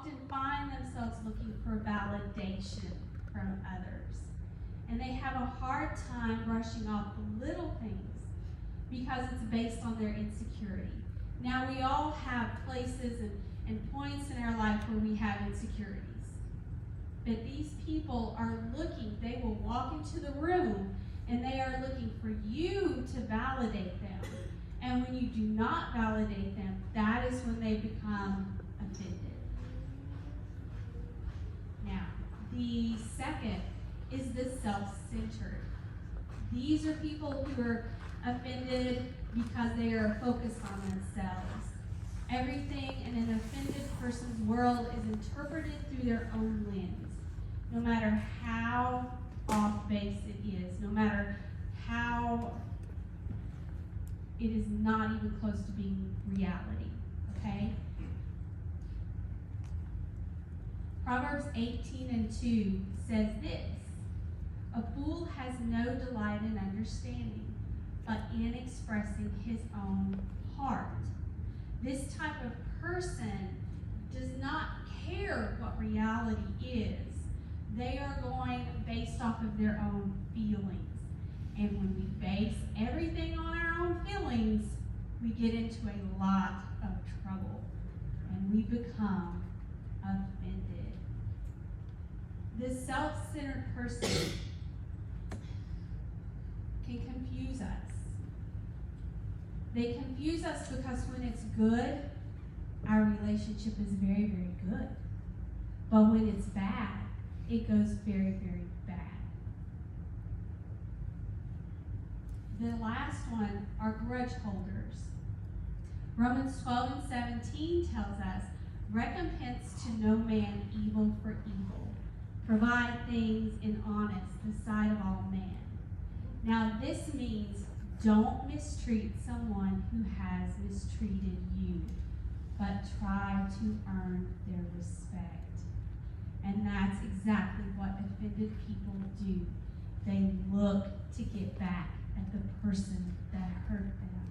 often find themselves looking for validation from others. And they have a hard time brushing off the little things because it's based on their insecurity. Now, we all have places and points in our life where we have insecurities. But these people are looking, they will walk into the room and they are looking for you to validate them. And when you do not validate them, that is when they become offended. Now, the second is the self-centered. These are people who are offended because they are focused on themselves. Everything in an offended person's world is interpreted through their own lens, no matter how off base it is, no matter how it is not even close to being reality, okay? Proverbs 18:2 says this: a fool has no delight in understanding, but in expressing his own heart. This type of person does not care what reality is. They are going based off of their own feelings. And when we base everything on our own feelings, we get into a lot of trouble and we become offended. This self-centered person can confuse us. They confuse us because when it's good, our relationship is very, very good. But when it's bad, it goes very, very bad. The last one are grudge holders. Romans 12:17 tells us, recompense to no man evil for evil. Provide things in honest, the sight of all men. Now this means don't mistreat someone who has mistreated you, but try to earn their respect. And that's exactly what offended people do. They look to get back at the person that hurt them.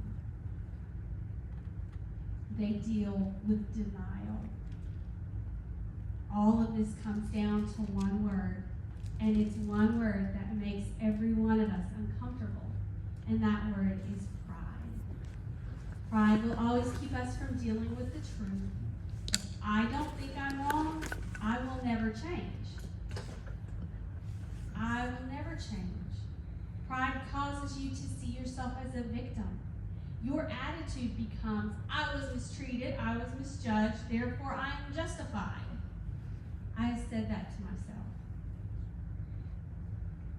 They deal with denial. All of this comes down to one word, and it's one word that makes every one of us uncomfortable, and that word is pride. Pride will always keep us from dealing with the truth. If I don't think I'm wrong, I will never change. I will never change. Pride causes you to see yourself as a victim. Your attitude becomes, I was mistreated, I was misjudged, therefore I am justified. I have said that to myself.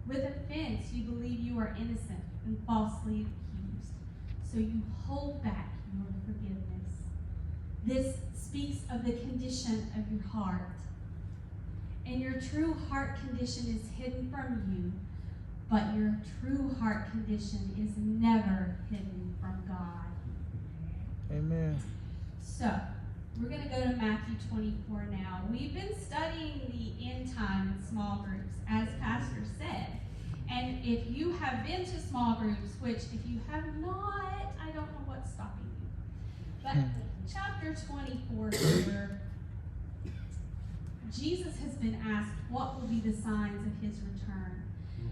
With offense, you believe you are innocent and falsely accused, so you hold back your forgiveness. This speaks of the condition of your heart. And your true heart condition is hidden from you, but your true heart condition is never hidden from God. Amen. So, we're going to go to Matthew 24 now. We've been studying the end time in small groups, as Pastor said. And if you have been to small groups, which if you have not, I don't know what's stopping you. But chapter 24 here, Jesus has been asked what will be the signs of his return.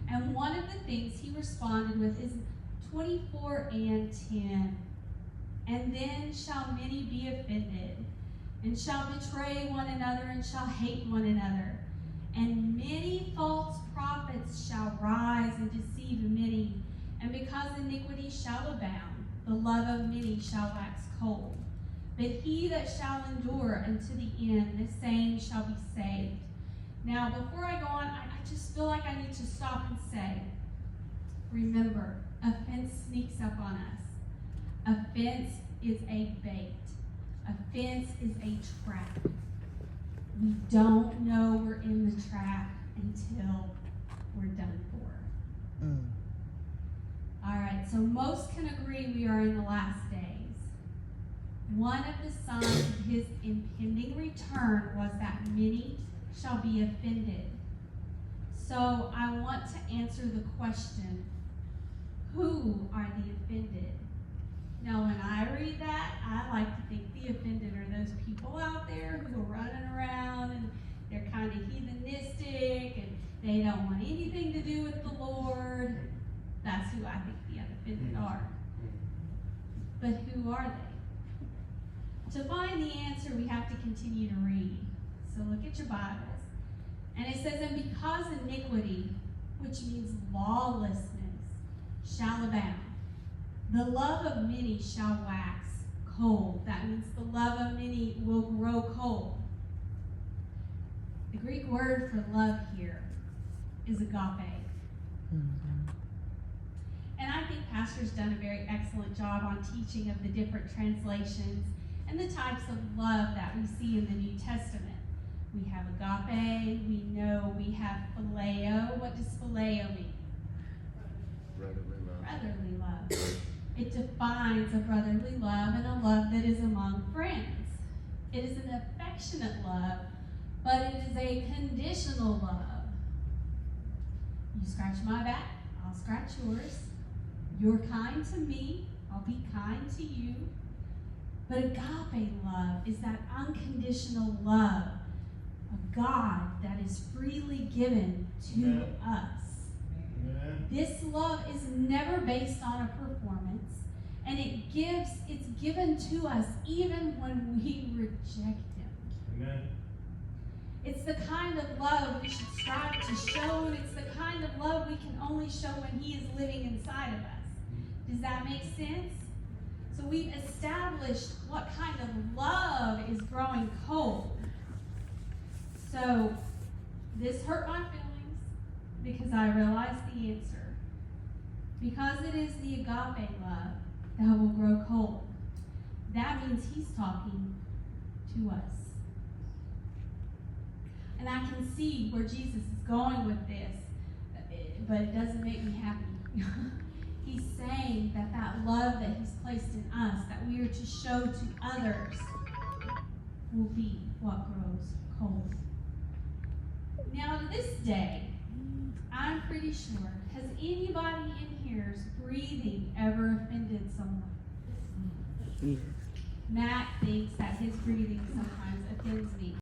And one of the things he responded with is 24:10. And then shall many be offended, and shall betray one another, and shall hate one another. And many false prophets shall rise and deceive many. And because iniquity shall abound, the love of many shall wax cold. But he that shall endure unto the end, the same shall be saved. Now, before I go on, I just feel like I need to stop and say, remember, offense sneaks up on us. Offense is a bait. Offense is a trap. We don't know we're in the trap until we're done for. All right, so most can agree we are in the last days. One of the signs of his impending return was that many shall be offended. So I want to answer the question, who are the offended? Now, when I read that, I like to think the offended are those people out there who are running around that's who I think the unoffended are. But who are they? To find the answer, we have to continue to read. So look at your Bibles. And it says, and because iniquity, which means lawlessness, shall abound, the love of many shall wax cold. That means the love of many will grow cold. The Greek word for love here is agape. And I think Pastor's done a very excellent job on teaching of the different translations and the types of love that we see in the New Testament. We have agape, we know we have phileo. What does phileo mean? Brotherly love. Brotherly love. It defines a brotherly love and a love that is among friends. It is an affectionate love, but it is a conditional love. You scratch my back, I'll scratch yours. You're kind to me, I'll be kind to you. But agape love is that unconditional love of God that is freely given to us. Amen. This love is never based on a performance, and it's given to us even when we reject Him. Amen. It's the kind of love we should strive to show, and it's the kind of love we can only show when He is living inside of us. Does that make sense? So we've established what kind of love is growing cold. So this hurt my feelings because I realized the answer. Because it is the agape love that will grow cold. That means He's talking to us. And I can see where Jesus is going with this, but it doesn't make me happy. He's saying that love that He's placed in us, that we are to show to others, will be what grows cold. Now, to this day, I'm pretty sure, has anybody in here's breathing ever offended someone? Yes. Matt thinks that his breathing sometimes offends me.